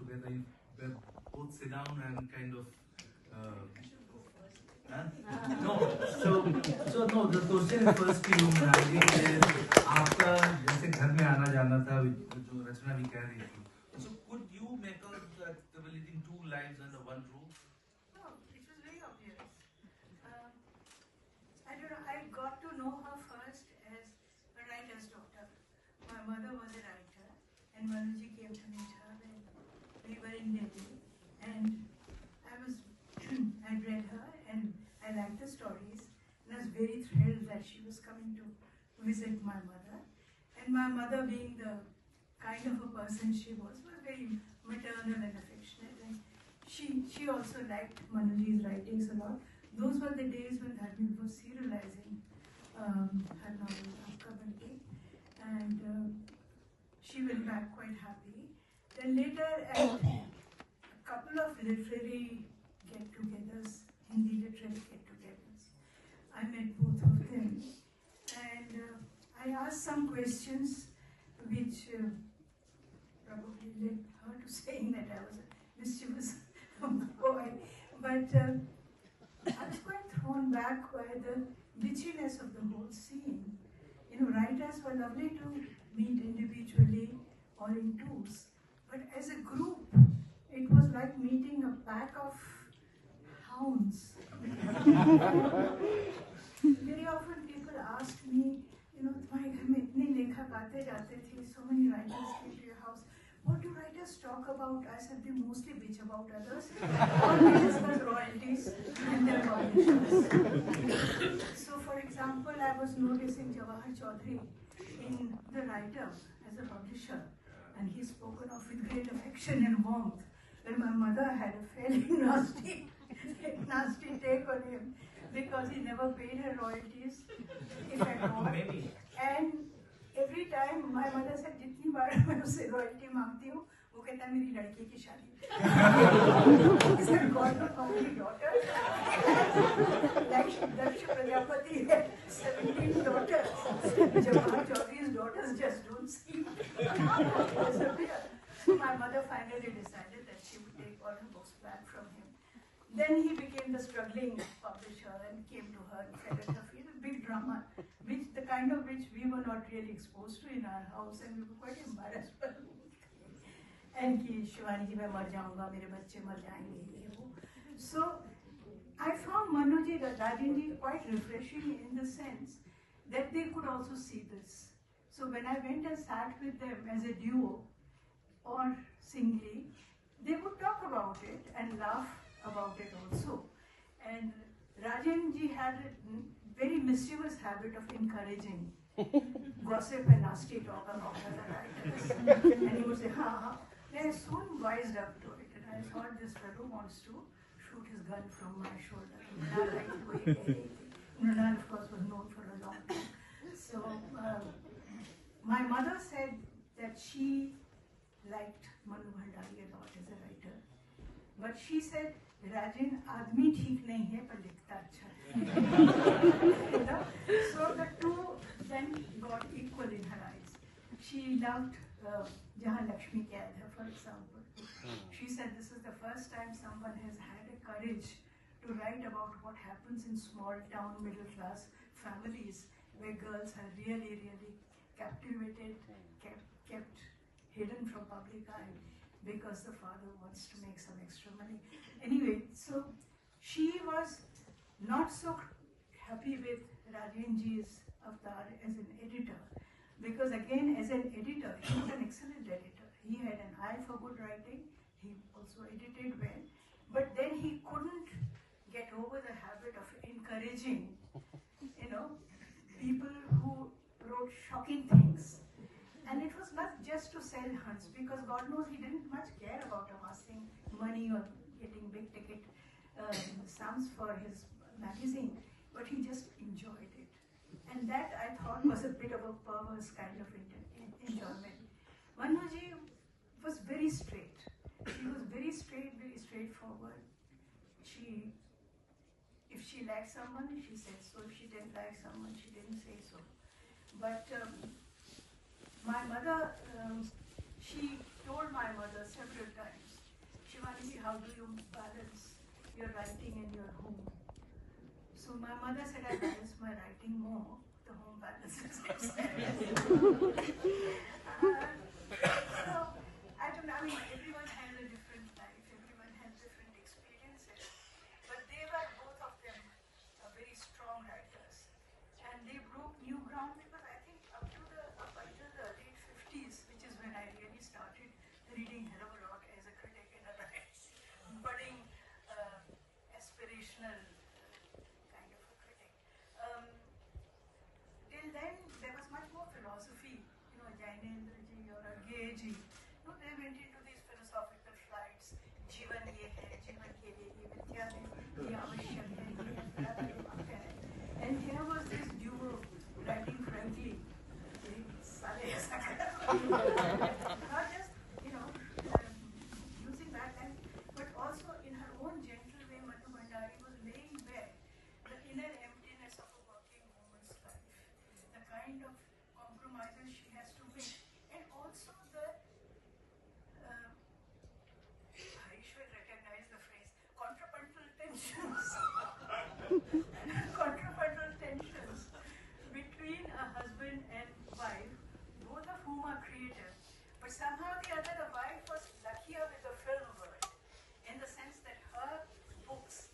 together, you both sit down and kind of. No, so no. The question is first to you, Mrunji, is आपका जैसे घर में आना जाना था, जो रचना भी कह रही थी. So could you make out that they were leading two lives under one roof? No, it was very obvious. I don't know. I got to know her first as a writer's daughter. My mother was a writer, and Manuji came to meet her when we were in Delhi, and I'd read her, and I liked the stories, and I was very thrilled that she was coming to visit my mother. And my mother, being the kind of a person she was very maternal and affectionate, and she also liked Manuji's writings a lot. Those were the days when Dharmi was serializing her novel Aapka Banke, and she went back quite happy. Then later, at a couple of literary get-togethers, Hindi literary get-togethers, I met both of them, and I asked some questions which probably led her to saying that I was a mischievous boy, but I was quite thrown back by the bitchiness of the whole scene. You know, writers were lovely to meet individually or in twos, but as a group, it was like meeting a pack of hounds. Very often people asked me, you know, तुम्हारे घर में इतने लेखक आते जाते थे, so many writers came to your house. What do writers talk about? I said they mostly bitch about others, or they discuss royalties and their publishers. So, for example, I was noticing Jawahar Chaudhary in The Writer as a publisher, and he's spoken of with great affection and warmth. Well, my mother had a fairly nasty take on him because he never paid her royalties, if at all. And every time my mother said, जितनी बार मैं उससे royalty मांगती हूँ, वो कहता है मेरी लड़की की शादी. He said, God knows how many daughters. Like Daksha Prajapati had 17 daughters. Jawahar Chaudhary's daughters just don't sleep. So my mother finally decided that she would take all her books back from him. Then he became the struggling publisher and came to her and fell at her feet. A big drama, which the kind of which we were not really exposed to in our house, and we were quite embarrassed by the whole thing. And कि शिवानी जी मैं मर जाऊंगा, मेरे बच्चे मर जाएंगे, ये वो. So I found Manuji, Rajanji quite refreshing in the sense that they could also see this. So when I went and sat with them as a duo or singly, they would talk about it and laugh about it also. And Rajanji had a very mischievous habit of encouraging gossip and nasty talk about other writers. And he would say, ha ha. Then I soon wised up to it, and I thought this fellow wants to shoot his gun from my shoulder. Mrinal, of course, was known for a long time. So my mother said that she liked Manu Bhandari a lot as a writer, but she said, Rajan, आदमी ठीक नहीं है पर लिखता अच्छा है. So the two then got equal in her eyes. She loved Jahan Lakshmi Kaid, for example. She said this is the first time someone has had a courage to write about what happens in small town middle class families where girls are really, really captivated, kept hidden from public eye because the father wants to make some extra money. Anyway, so she was not so happy with Rajanji's avatar as an editor, because again, as an editor, he was an excellent editor. He had an eye for good writing. He also edited well, but then he couldn't get over the habit of encouraging, you know, people who wrote shocking things. And it was not just to sell hunts, because God knows he didn't much care about amassing money or getting big ticket sums for his magazine, but he just enjoyed it. And that I thought was a bit of a perverse kind of enjoyment. Manuji was very straight. She was very straight, very straightforward. If she liked someone, she said so. If she didn't like someone, she didn't say so. But my mother, she told my mother several times how do you balance your writing and your home? So my mother said I balance my writing more, the home balances itself. So I don't know, I mean, everyone has a different life, everyone has different experiences, but they were both of them very strong writers. And they broke new ground because I think up until the late 50s, which is when I really started reading hell of a lot as a critic and a budding aspirational kind of a critic. Till then, there was much more philosophy, Jainendra ji or Gay ji. They went into these philosophical flights. जीवन ये है, जीवन के लिए ये मिथ्या है, ये आवश्यक है, ये अनिवार्य है. And here was this duo writing frankly. Not just, using that language, but also in her own gentle way, Madhu Bhandari was laying bare the inner emptiness of a working woman's life, the kind of compromises she has to make, and also the, Harish will recognize the phrase, contrapuntal tensions. Contrapuntal tensions between a husband and wife, both of whom are creative, but somehow or the other the wife was luckier with the film world, in the sense that her books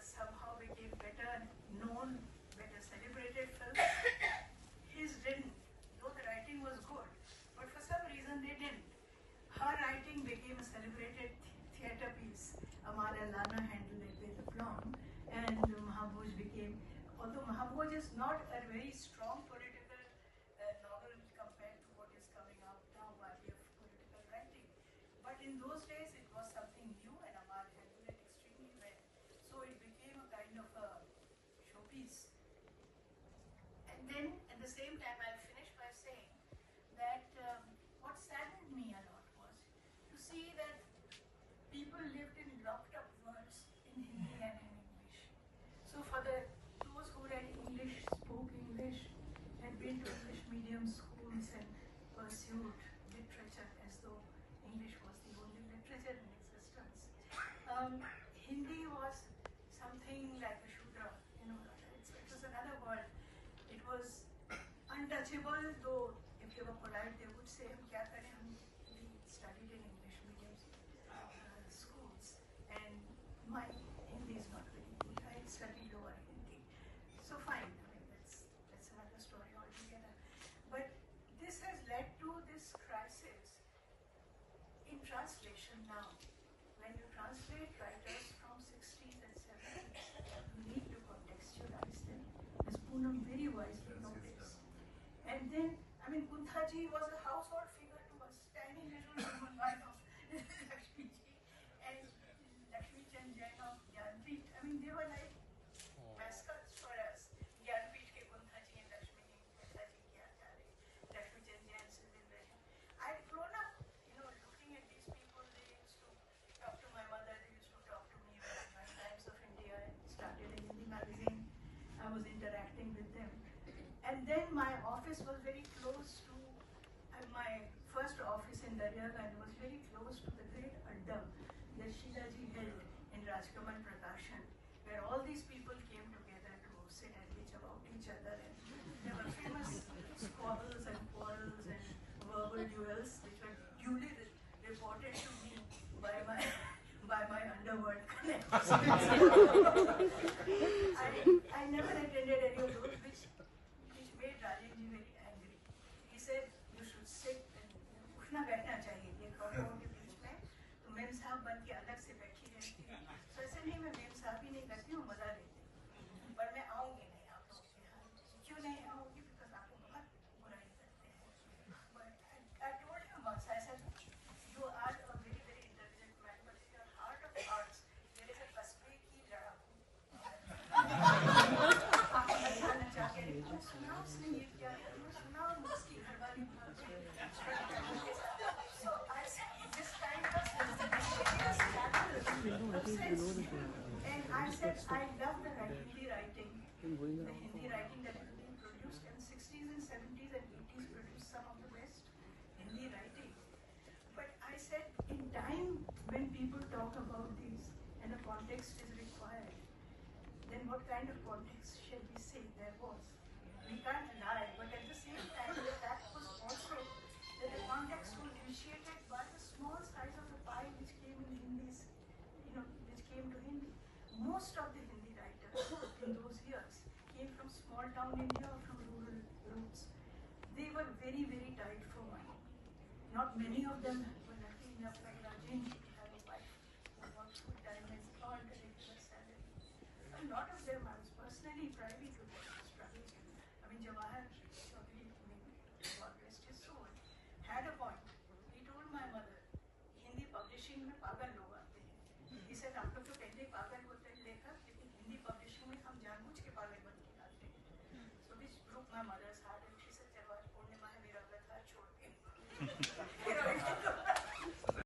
somehow became better known, better celebrated films. His didn't, though the writing was good, but for some reason they didn't. Her writing became a celebrated theatre piece. Amar and Lana handled it with aplomb, and Mahabhoj became, although Mahabhoj is not a very strong political novel compared to what is coming out now by way of political writing, but in those days it was something new and Amar handled it extremely well. So it became a kind of a showpiece. And then at the same time I'll finish by saying that what saddened me a lot was to see that people lived in locked up worlds in Hindi and in English. So for those who read English, spoke English, had been to English medium schools and pursued literature as though English was the only literature in existence, Hindi was something like a Shudra, it was another world. It was untouchable, though if they were polite they would say, kya kare, we studied in English medium schools, and my Hindi is not very good. I studied lower Hindi. So fine, I mean, that's another story altogether. But this has led to this crisis in translation now. When you translate writers from 60s and 70s, you need to contextualize them, as Poonam very wisely noticed. And then, I mean, Kunthaji was a household figure to us, tiny little woman wife of Lakshmi ji, and Lakshmi Chand Jain of Jnanpith. I mean, they were like mascots for us. Jnanpith ke Kunthaji and Lakshmi ji, Kunthaji kya kare, Lakshmi Chand Jain se I'd grown up, looking at these people. They used to talk to my mother, they used to talk to me when my Times of India started in Hindi magazine. I was interacting with them. And then my office was very close to, my first office in Daryaganj was very close to the great Adda that Sheila ji held in Rajkamal Prakashan, where all these people came together to sit and bitch about each other. And there were famous squabbles and quarrels and verbal duels which were duly reported to me by my underworld connects. I never attended any of those, which made Rajenji very angry. He said, you should sit and उठना बैठना चाहिए, ये कौन के बीच में तो ma'am साहब बन के अलग से बैठी रहती है. So ऐसे नहीं, मैं मेम साहब ही नहीं करती हूँ, मजा लेती हूँ, पर मैं आऊँगी नहीं आप लोगों के यहाँ. क्यों नहीं आऊँगी? Because आपको बहुत बुराई करते हैं. But I told him once, I said, you are a very very intelligent man, but in your heart of hearts there is a kasbe की लड़ाकू. आपको बचाना चाहते हैं. सुना उसने ये क्या है? सुना उसकी घरवाली भाग गई. So I said, this kind of serious battle upsets me. And I said, I love the Hindi writing. The Hindi writing that has been produced in the 60s and 70s and 80s produced some of the best Hindi writing. But I said, in time when people talk about these and the context is required, then what kind of context shall we say there was? We can't deny, but at the same time, the fact was also that the context was initiated by the small size of the pie which came in Hindi's, which came to Hindi. Most of the Hindi writers in those years came from small town India or from rural roots. They were very, very tight for money. Not many of them were lucky enough, like Rajendra, to have a wife who worked full time and earned a regular salary. A lot of them, I was personally privy to them, struggled. I mean, Jawahar Chaudhary, God rest his soul, had a point. He told my mother, Hindi publishing में पागल लोग आते हैं. He said, आप लोग तो पहले पागल होते हैं लेखक, लेकिन हिंदी publishing में हम जानबूझ के पागल बन के आते हैं. So which broke my mother's heart.